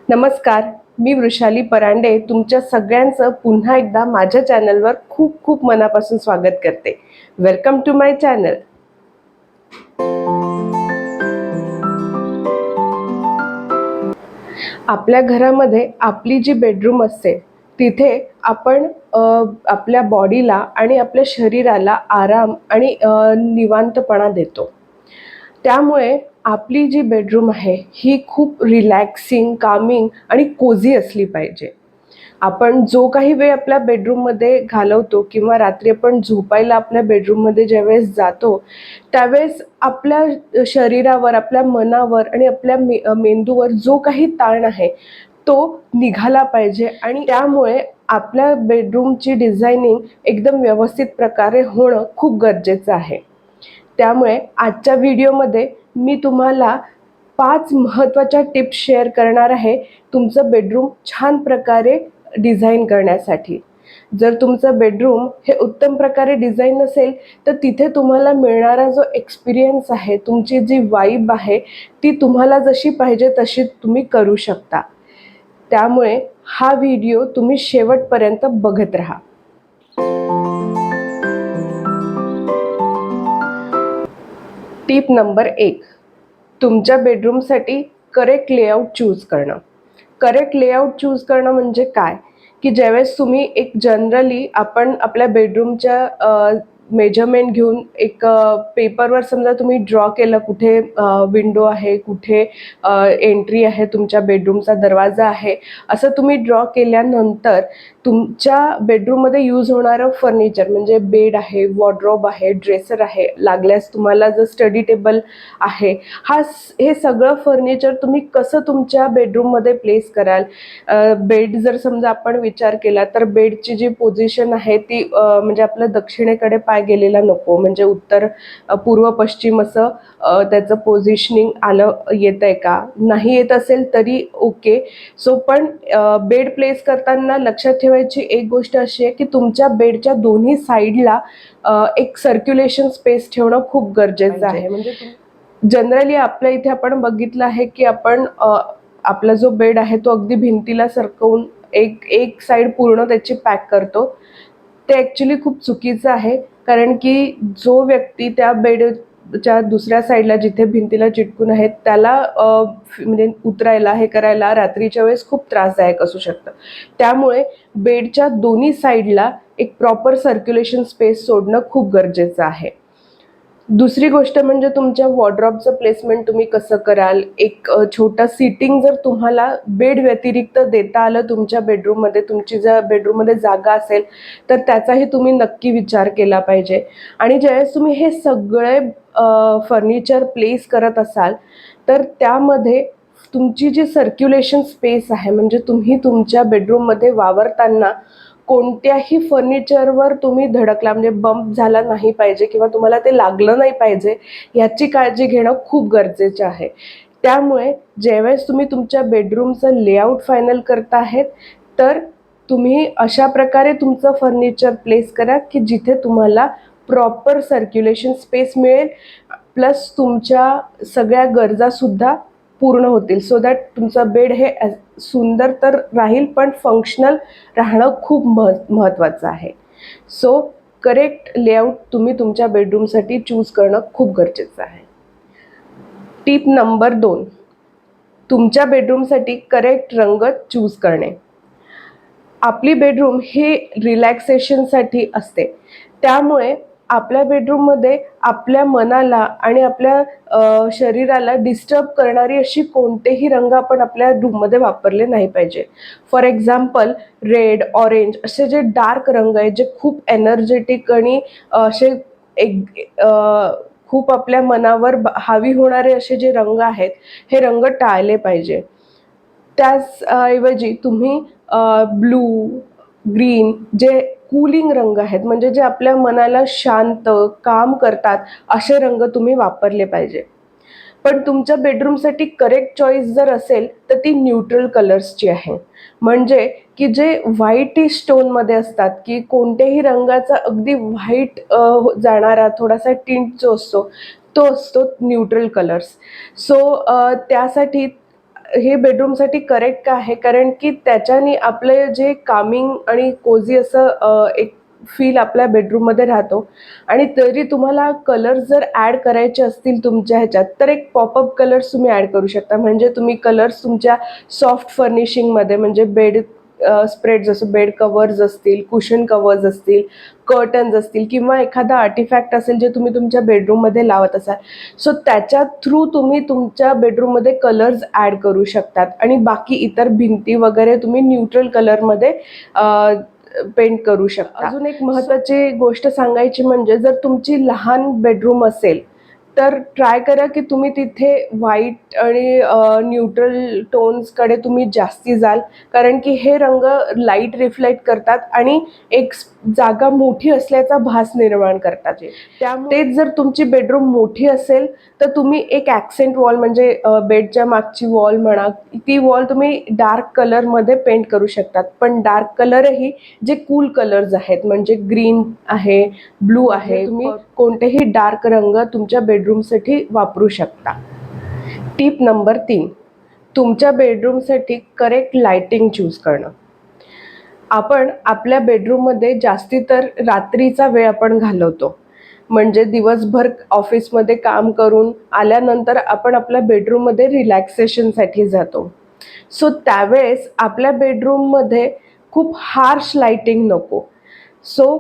नमस्कार, मी वृषाली परांडे तुमच्या सगळ्यांचं पुन्हा एकदा माझ्या चॅनलवर खूप खूप मनापासून स्वागत करते. Welcome to my channel. आपल्या घरामध्ये आपली जी बेडरूम असते तिथे आपण आपल्या बॉडीला आणि आपल्या शरीराला आराम आणि निवांतपणा देतो. त्यामुळे आपली जी बेडरूम आहे ही खूप रिलॅक्सिंग, कामिंग आणि कोझी असली पाहिजे. आपण जो काही वेळ आपल्या बेडरूममध्ये घालवतो किंवा रात्री आपण झोपायला आपल्या बेडरूममध्ये ज्यावेळेस जातो, त्यावेळेस आपल्या शरीरावर, आपल्या मनावर आणि आपल्या मेंदूवर जो काही ताण आहे, तो निघाला पाहिजे आणि त्यामुळे आपल्या बेडरूमची डिझायनिंग एकदम व्यवस्थित प्रकारे होणं खूप गरजेचं आहे. त्यामुळे आजच्या व्हिडिओमध्ये मी तुम्हाला 5 महत्त्वाच्या टिप्स शेअर करणार आहे तुमचं बेडरूम छान प्रकारे डिझाईन करण्यासाठी. जर तुमचं बेडरूम हे उत्तम प्रकारे डिझाईन नसेल तर तिथे तुम्हाला मिळणारा जो एक्सपिरियन्स आहे, तुमची जी वाइब आहे, ती तुम्हाला जशी पाहिजे तशी तुम्ही करू शकता. त्यामुळे हा व्हिडिओ तुम्ही शेवटपर्यंत बघत राहा. टिप नंबर 1, तुमच्या बेडरूमसाठी करेक्ट लेआउट चूज करणं. करेक्ट लेआउट चूज करणं म्हणजे काय, की ज्यावेळेस तुम्ही एक जनरली आपण आपल्या बेडरूमच्या मेजरमेंट घेऊन एक पेपरवर समजा तुम्ही ड्रॉ केलं, कुठे विंडो आहे, कुठे एंट्री आहे, तुमच्या बेडरूमचा दरवाजा आहे, असं तुम्ही ड्रॉ केल्यानंतर तुमच्या बेडरूममध्ये यूज होणारं फर्निचर म्हणजे बेड आहे, वॉर्डरोब आहे, ड्रेसर आहे, लागल्यास तुम्हाला जर स्टडी टेबल आहे, हे सगळं फर्निचर तुम्ही कसं तुमच्या बेडरूममध्ये प्लेस कराल. बेड जर समजा आपण विचार केला तर बेडची जी पोझिशन आहे ती म्हणजे आपलं दक्षिणेकडे पाय गेलेला नको, म्हणजे उत्तर पूर्व पश्चिम असं त्याचं पोझिशनिंग येतंय का, नाही येत असेल तरी ओके. सो पण बेड प्लेस करताना लक्षात ठेवायची एक गोष्ट अशी आहे की तुमच्या बेडच्या दोन्ही साईडला एक सर्क्युलेशन स्पेस ठेवणं खूप गरजेचं आहे. म्हणजे जनरली आपल्या इथे आपण बघितलं आहे की आपण आपला जो बेड आहे तो अगदी भिंतीला सरकवून एक साईड पूर्ण त्याची पॅक करतो. ते ॲक्च्युली खूप चुकीचं आहे, कारण की जो व्यक्ती त्या बेडच्या दुसऱ्या साईडला जिथे भिंतीला चिटकून आहे त्याला म्हणजे उतरायला हे करायला रात्रीच्या वेळेस खूप त्रासदायक असू शकतं. त्यामुळे बेडच्या दोन्ही साईडला एक प्रॉपर सर्क्युलेशन स्पेस सोडणं खूप गरजेचं आहे. दुसरी गोष्ट म्हणजे तुमच्या वॉर्डरोबचं प्लेसमेंट तुम्ही कसं कराल. एक छोटा सिटिंग जर तुम्हाला बेड व्यतिरिक्त देता आलं तुमच्या बेडरूममध्ये, तुमची जर बेडरूममध्ये जागा असेल तर त्याचाही तुम्ही नक्की विचार केला पाहिजे. आणि ज्यावेळेस तुम्ही हे सगळे फर्निचर प्लेस करत असाल तर त्यामध्ये तुमची जी सर्क्युलेशन स्पेस आहे, म्हणजे तुम्ही तुमच्या बेडरूममध्ये वावरताना कोणत्याही फर्निचरवर तुम्ही धडकला म्हणजे बम्प झाला नाही पाहिजे किंवा तुम्हाला ते लागलं नाही पाहिजे, याची काळजी घेणं खूप गरजेचं आहे. त्यामुळे ज्यावेळेस तुम्ही तुमच्या बेडरूमचं लेआउट फायनल करता आहेत तर तुम्ही अशा प्रकारे तुमचं फर्निचर प्लेस करा की जिथे तुम्हाला प्रॉपर सर्क्युलेशन स्पेस मिळेल, प्लस तुमच्या सगळ्या गरजासुद्धा पूर्ण होतील. सो दॅट तुमचं बेड हे सुंदर तर राहील पण फंक्शनल राहणं खूप महत्त्वाचं आहे. सो करेक्ट लेआउट तुम्ही तुमच्या बेडरूमसाठी चूज करणं खूप गरजेचं आहे. टिप नंबर 2, तुमच्या बेडरूमसाठी करेक्ट रंग चूज करणे. आपली बेडरूम ही रिलॅक्सेशनसाठी असते, त्यामुळे आपल्या बेडरूममध्ये आपल्या मनाला आणि आपल्या शरीराला डिस्टर्ब करणारी अशी कोणतेही रंग आपण आपल्या रूममध्ये वापरले नाही पाहिजे. फॉर एक्झाम्पल रेड, ऑरेंज असे जे डार्क रंग आहेत, जे खूप एनर्जेटिक आणि असे खूप आपल्या मनावर हावी होणारे असे जे रंग आहेत, हे रंग टाळले पाहिजे. त्याच ऐवजी तुम्ही ब्लू, ग्रीन जे कूलिंग रंग आहेत, म्हणजे जे आपल्या मनाला शांत, काम करतात, असे रंग तुम्ही वापरले पाहिजे. पण तुमच्या बेडरूमसाठी करेक्ट चॉईस जर असेल तर ती न्यूट्रल कलर्सची आहे. म्हणजे की जे व्हाईटिश टोनमध्ये असतात, की कोणत्याही रंगाचा अगदी व्हाईट जाणारा थोडासा टिंट जो असतो तो असतो न्यूट्रल कलर्स. सो त्यासाठी हे बेडरूमसाठी करेक्ट का आहे, कारण की त्याच्याने आपलं जे कामिंग आणि कोझी असं एक फील आपल्या बेडरूममध्ये राहतो. आणि तरी तुम्हाला कलर्स जर ॲड करायचे असतील तुमच्या ह्याच्यात, तर एक पॉपअप कलर्स तुम्ही ॲड करू शकता. म्हणजे तुम्ही कलर्स तुमच्या सॉफ्ट फर्निशिंगमध्ये, म्हणजे बेड स्प्रेड, जसं बेड कवर्स असतील, कुशन कवर्स असतील, कर्टन्स असतील, किंवा एखादा आर्टिफॅक्ट असेल जे तुम्ही तुमच्या बेडरूममध्ये लावत असाल, सो त्याच्या थ्रू तुम्ही तुमच्या बेडरूममध्ये कलर्स ॲड करू शकतात. आणि बाकी इतर भिंती वगैरे तुम्ही न्यूट्रल कलरमध्ये पेंट करू शकता. अजून एक महत्त्वाची गोष्ट सांगायची म्हणजे, जर तुमची लहान बेडरूम असेल तर ट्राय करा की तुम्ही तिथे व्हाईट आणि न्यूट्रल टोन्सकडे तुम्ही जास्ती जाल, कारण की हे रंग लाईट रिफ्लेक्ट करतात आणि एक जागा मोठी असल्याचा भास निर्माण करतात. त्यामुळे तेच जर तुमची बेडरूम मोठी असेल तर तुम्ही एक ॲक्सेंट वॉल, म्हणजे बेडच्या मागची वॉल म्हणा, ती वॉल तुम्ही डार्क कलरमध्ये पेंट करू शकतात. पण डार्क कलरही जे कूल कलर्स आहेत, म्हणजे ग्रीन आहे, ब्लू आहे, तुम्ही कोणतेही डार्क रंग तुमच्या बेडरूमसाठी वापरू शकता. टिप नंबर 3, तुमच्या बेडरूमसाठी करेक्ट लाइटिंग चूज करणं. आपण आपल्या बेडरूममध्ये जास्ती तर रात्रीचा वेळ आपण घालवतो. म्हणजे दिवसभर ऑफिसमध्ये काम करून आल्यानंतर आपण आपल्या बेडरूममध्ये रिलॅक्सेशनसाठी जातो. सो त्यावेळेस आपल्या बेडरूममध्ये खूप हार्श लाइटिंग नको. सो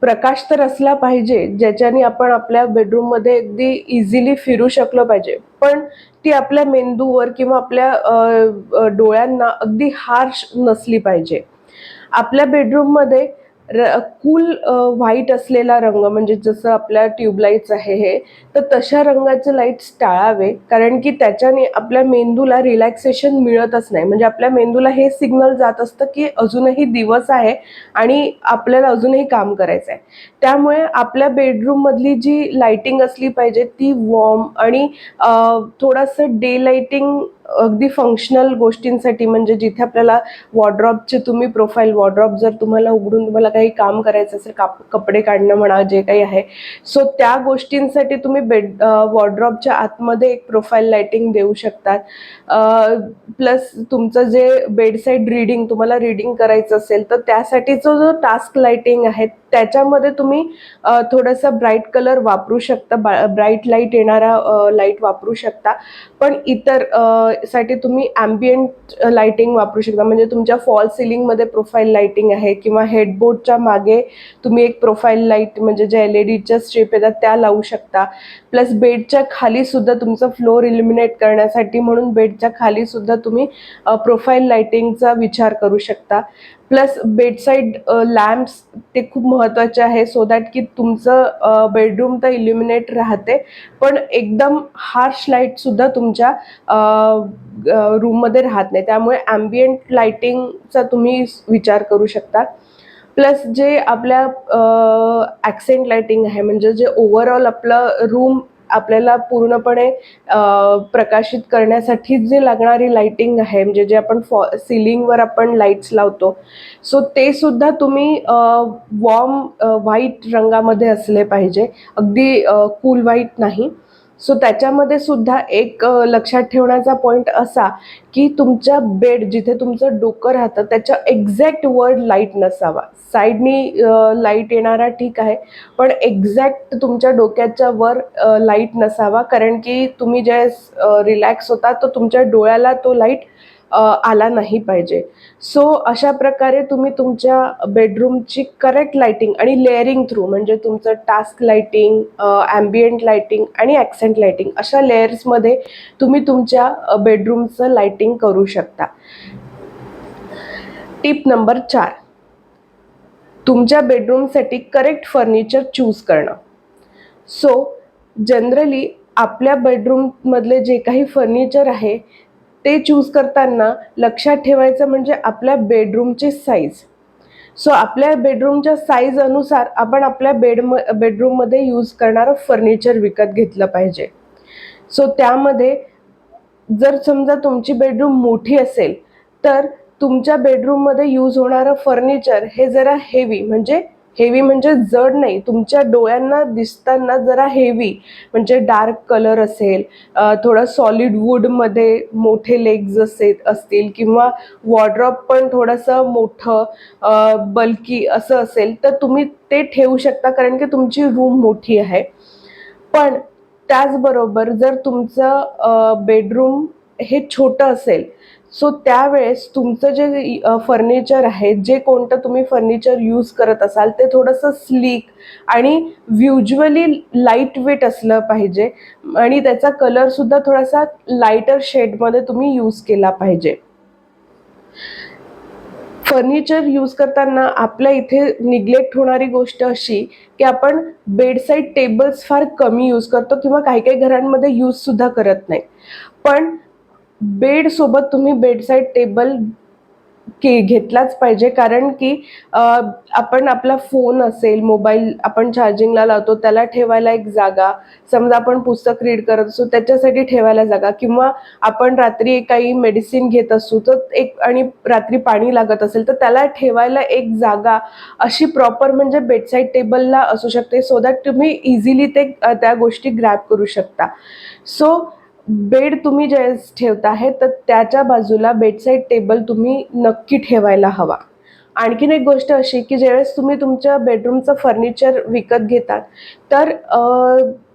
प्रकाश तर असला पाहिजे ज्याच्याने आपण आपल्या बेडरूममध्ये अगदी इझिली फिरू शकलो पाहिजे, पण ती आपल्या मेंदूवर किंवा आपल्या डोळ्यांना अगदी हार्श नसली पाहिजे. आपल्या बेडरूममध्ये कूल व्हाईट असलेला रंग, म्हणजे जसं आपल्या ट्यूबलाईट्स आहे हे, तर तशा रंगाचे लाईट्स टाळावे, कारण की त्याच्याने आपल्या मेंदूला रिलॅक्सेशन मिळतच नाही. म्हणजे आपल्या मेंदूला हे सिग्नल जात असतं की अजूनही दिवस आहे आणि आपल्याला अजूनही काम करायचं आहे. त्यामुळे आपल्या बेडरूममधली जी लाइटिंग असली पाहिजे ती वॉर्म आणि थोडंसं डे लाइटिंग, अगदी फंक्शनल गोष्टींसाठी, म्हणजे जिथे आपल्याला वॉर्डरोबचे तुम्ही प्रोफाईल, वॉर्डरोब जर तुम्हाला उघडून तुम्हाला काही काम करायचं असेल, कपडे काढणं म्हणा, जे काही आहे, सो त्या गोष्टींसाठी तुम्ही वॉर्डरोबच्या आतमध्ये एक प्रोफाईल लाइटिंग देऊ शकतात. प्लस तुमचं जे बेडसाईड रीडिंग, तुम्हाला रीडिंग करायचं असेल तर त्यासाठीचा जो टास्क लाइटिंग आहे त्याच्यामध्ये तुम्ही थोडासा ब्राईट कलर वापरू शकता, ब्राईट लाईट येणारा लाईट वापरू शकता. पण इतर साठी तुम्ही ॲम्बियंट लाइटिंग वापरू शकता. म्हणजे तुमच्या फॉल सिलिंगमध्ये प्रोफाईल लाइटिंग आहे, किंवा हेडबोर्डच्या मागे तुम्ही एक प्रोफाईल लाईट, म्हणजे ज्या LED स्ट्रिप येतात त्या लावू शकता. प्लस बेडच्या खाली सुद्धा तुमचं फ्लोर इल्युमिनेट करण्यासाठी म्हणून बेडच्या खाली सुद्धा तुम्ही प्रोफाईल लाइटिंगचा विचार करू शकता. प्लस बेडसाईड लॅम्प्स ते खूप महत्त्वाचे आहे, सो दॅट की तुमचं बेडरूम तर इल्युमिनेट राहते, पण एकदम हार्श लाईटसुद्धा तुमच्या रूममध्ये राहत नाही. त्यामुळे ॲम्बियंट लाइटिंगचा तुम्ही विचार करू शकता. प्लस जे आपल्या ॲक्सेंट लाइटिंग आहे, म्हणजे जे ओव्हरऑल आपलं रूम आपल्याला पूर्णपणे प्रकाशित करण्यासाठी जे लागणारी लाइटिंग आहे, म्हणजे जे आपण सिलिंगवर आपण लाईट्स लावतो, सो ते सुद्धा तुम्ही वॉर्म व्हाईट रंगामध्ये असले पाहिजे, अगदी कूल व्हाईट नाही. सो त्याच्यामध्ये सुद्धा एक लक्षात ठेवण्याचा पॉईंट असा की तुमच्या बेड जिथे तुमचं डोकं राहतं त्याच्या एक्झॅक्ट वर लाईट नसावा. साईडनी लाईट येणारा ठीक आहे, पण एक्झॅक्ट तुमच्या डोक्याच्या वर लाईट नसावा, कारण की तुम्ही जे रिलॅक्स होता तर तुमच्या डोळ्याला तो लाईट आला नाही पाहिजे. सो अशा प्रकारे तुम्ही तुमच्या बेडरूमची करेक्ट लाइटिंग आणि लेअरिंग थ्रू, म्हणजे तुमचं टास्क लाइटिंग, ॲम्बियंट लाइटिंग आणि ॲक्सेंट लाइटिंग, अशा लेयर्समध्ये तुम्ही तुमच्या बेडरूमचं लाइटिंग करू शकता. टिप नंबर 4, तुमच्या बेडरूमसाठी करेक्ट फर्निचर चूज करणं. सो जनरली आपल्या बेडरूममधले जे काही फर्निचर आहे ते चूज करताना लक्षात ठेवायचं म्हणजे आपल्या बेडरूमची साईज. सो आपल्या बेडरूमच्या साईज अनुसार आपण आपल्या बेडरूममध्ये यूज करणारं फर्निचर विकत घेतलं पाहिजे. सो त्यामध्ये जर समजा तुमची बेडरूम मोठी असेल तर तुमच्या बेडरूममध्ये यूज होणारं फर्निचर हे जरा हेवी, म्हणजे हेवी म्हणजे जड नाही, तुमच्या डोळ्यांना दिसताना जरा हेवी, म्हणजे डार्क कलर असेल, थोडं सॉलिड वूडमध्ये मोठे लेग्स असतील किंवा वॉर्डरोब पण थोडंसं मोठं बल्की असं असेल तर तुम्ही ते ठेवू शकता, कारण की तुमची रूम मोठी आहे. पण त्याचबरोबर जर तुमचं बेडरूम हे छोटं असेल, सो त्यावेळेस तुमचं जे फर्निचर आहे, जे कोणतं तुम्ही फर्निचर यूज करत असाल ते थोडंसं स्लीक आणि व्हिज्युअली लाईट वेट असलं पाहिजे आणि त्याचा कलरसुद्धा थोडासा लाईटर शेडमध्ये तुम्ही यूज केला पाहिजे. फर्निचर यूज करताना आपल्या इथे निग्लेक्ट होणारी गोष्ट अशी की आपण बेडसाईड टेबल्स फार कमी यूज करतो किंवा काही काही घरांमध्ये यूजसुद्धा करत नाही. पण बेडसोबत तुम्ही बेडसाईड टेबल घेतलाच पाहिजे, कारण की आपण आपला फोन असेल, मोबाईल आपण चार्जिंगला लावतो त्याला ठेवायला एक जागा, समजा आपण पुस्तक रीड करत असू त्याच्यासाठी ठेवायला जागा, किंवा आपण रात्री काही मेडिसिन घेत असू तर आणि रात्री पाणी लागत असेल तर त्याला ठेवायला एक जागा अशी प्रॉपर म्हणजे बेडसाईड टेबलला असू शकते, सो दॅट तुम्ही इझिली त्या गोष्टी ग्रॅब करू शकता. सो बेड तुम्ही ज्यावेळेस ठेवता आहे तर त्याच्या बाजूला बेडसाईड टेबल तुम्ही नक्की ठेवायला हवा. आणखीन एक गोष्ट अशी की ज्यावेळेस तुम्ही तुमच्या बेडरूमचं फर्निचर विकत घेतात तर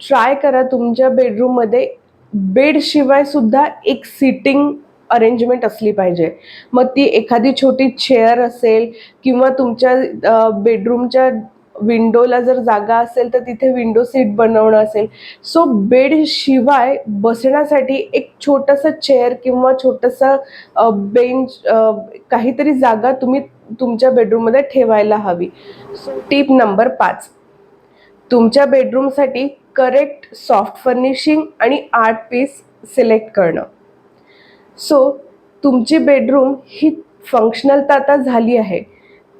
ट्राय करा तुमच्या बेडरूममध्ये बेडशिवाय सुद्धा एक सिटिंग अरेंजमेंट असली पाहिजे. मग ती एखादी छोटी चेअर असेल किंवा तुमच्या बेडरूमच्या विंडोला जर जागा असेल तर तिथे विंडो सीट बनवणं असेल. सो बेडशिवाय बसण्यासाठी एक छोटंसं चेअर किंवा छोटंसं बेंच, काहीतरी जागा तुम्ही तुमच्या बेडरूममध्ये ठेवायला हवी. सो टिप नंबर 5, तुमच्या बेडरूमसाठी करेक्ट सॉफ्ट फर्निशिंग आणि आर्ट पीस सिलेक्ट करणं. सो तुमची बेडरूम ही फंक्शनल तर आता झाली आहे,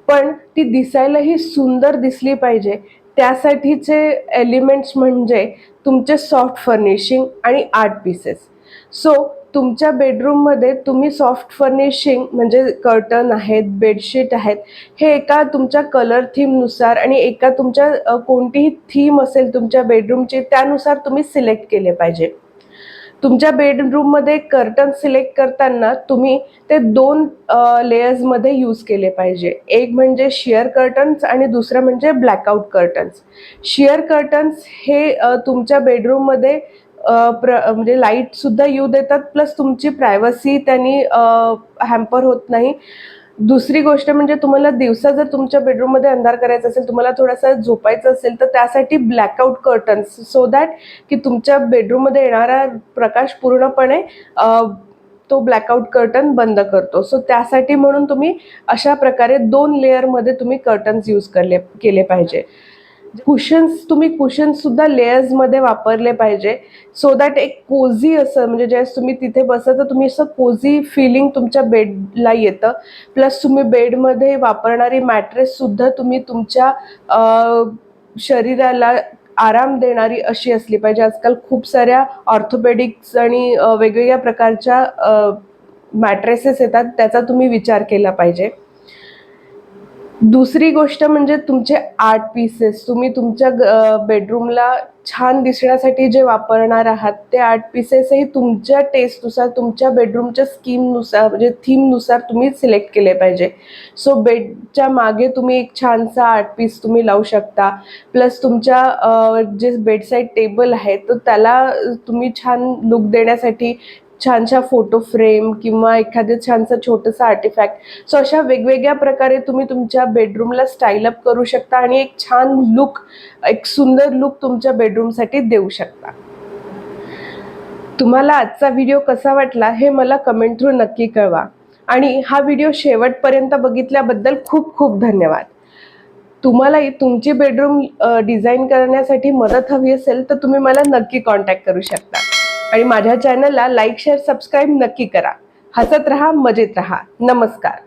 पण ती दिसायलाही सुंदर दिसली पाहिजे. त्यासाठीचे एलिमेंट्स म्हणजे तुमचे सॉफ्ट फर्निशिंग आणि आर्ट पीसेस. सो तुमच्या बेडरूममध्ये तुम्ही सॉफ्ट फर्निशिंग म्हणजे कर्टन आहेत, बेडशीट आहेत, हे एका तुमच्या कलर थीमनुसार आणि एका तुमच्या कोणतीही थीम असेल तुमच्या बेडरूमची त्यानुसार तुम्ही सिलेक्ट केले पाहिजे. तुमच्या बेडरूममध्ये कर्टन सिलेक्ट करताना तुम्ही ते 2 लेयर्समध्ये यूज केले पाहिजे. एक म्हणजे शियर कर्टन्स आणि दुसरं म्हणजे ब्लॅकआउट कर्टन्स. शियर कर्टन्स हे तुमच्या बेडरूममध्ये म्हणजे लाईटसुद्धा येऊ देतात, प्लस तुमची प्रायव्हसी त्यांनी हॅम्पर होत नाही. दुसरी गोष्ट म्हणजे तुम्हाला दिवसा जर तुमच्या बेडरूममध्ये अंधार करायचा असेल, तुम्हाला थोडंसं झोपायचं असेल तर त्यासाठी ब्लॅकआउट कर्टन्स, सो दॅट की तुमच्या बेडरूममध्ये येणारा प्रकाश पूर्णपणे तो ब्लॅकआउट कर्टन बंद करतो. सो त्यासाठी म्हणून तुम्ही अशा प्रकारे 2 लेयरमध्ये तुम्ही कर्टन्स यूज केले पाहिजे. तुम्ही कुशन्ससुद्धा लेयर्समध्ये वापरले पाहिजे, सो दॅट एक कोझी असं म्हणजे ज्यावेळेस तुम्ही तिथे बसता तर तुम्ही असं कोझी फिलिंग तुमच्या बेडला येतं. प्लस तुम्ही बेडमध्ये वापरणारी मॅट्रेससुद्धा तुम्ही तुमच्या शरीराला आराम देणारी अशी असली पाहिजे. आजकाल खूप साऱ्या ऑर्थोपेडिक्स आणि वेगवेगळ्या प्रकारच्या मॅट्रेसेस येतात, त्याचा तुम्ही विचार केला पाहिजे. दुसरी गोष्ट म्हणजे तुमचे आर्ट पीसेस. तुम्ही तुमच्या बेडरूमला छान दिसण्यासाठी जे वापरणार आहात ते आर्ट पीसेसही तुमच्या टेस्टनुसार, तुमच्या बेडरूमच्या स्कीमनुसार म्हणजे थीमनुसार तुम्ही सिलेक्ट केले पाहिजे. सो बेडच्या मागे तुम्ही एक छानसा आर्ट पीस तुम्ही लावू शकता. प्लस तुमच्या जे बेडसाईड टेबल आहे तर त्याला तुम्ही छान लुक देण्यासाठी छानशा फोटो फ्रेम किंवा एखादं छानसं छोटंसं आर्टिफॅक्ट, सो अशा वेगवेगळ्या प्रकारे तुम्ही तुमच्या बेडरूमला स्टाईल अप करू शकता आणि एक छान लुक, एक सुंदर लुक तुमच्या बेडरूमसाठी देऊ शकता. तुम्हाला आजचा व्हिडिओ कसा वाटला हे मला कमेंट थ्रू नक्की कळवा आणि हा व्हिडिओ शेवटपर्यंत बघितल्याबद्दल खूप खूप धन्यवाद. तुम्हालाही तुमची बेडरूम डिझाईन करण्यासाठी मदत हवी असेल तर तुम्ही मला नक्की कॉन्टॅक्ट करू शकता आणि माझ्या चॅनलला लाईक, शेअर, सबस्क्राईब नक्की करा. हसत रहा, मजेत रहा. नमस्कार.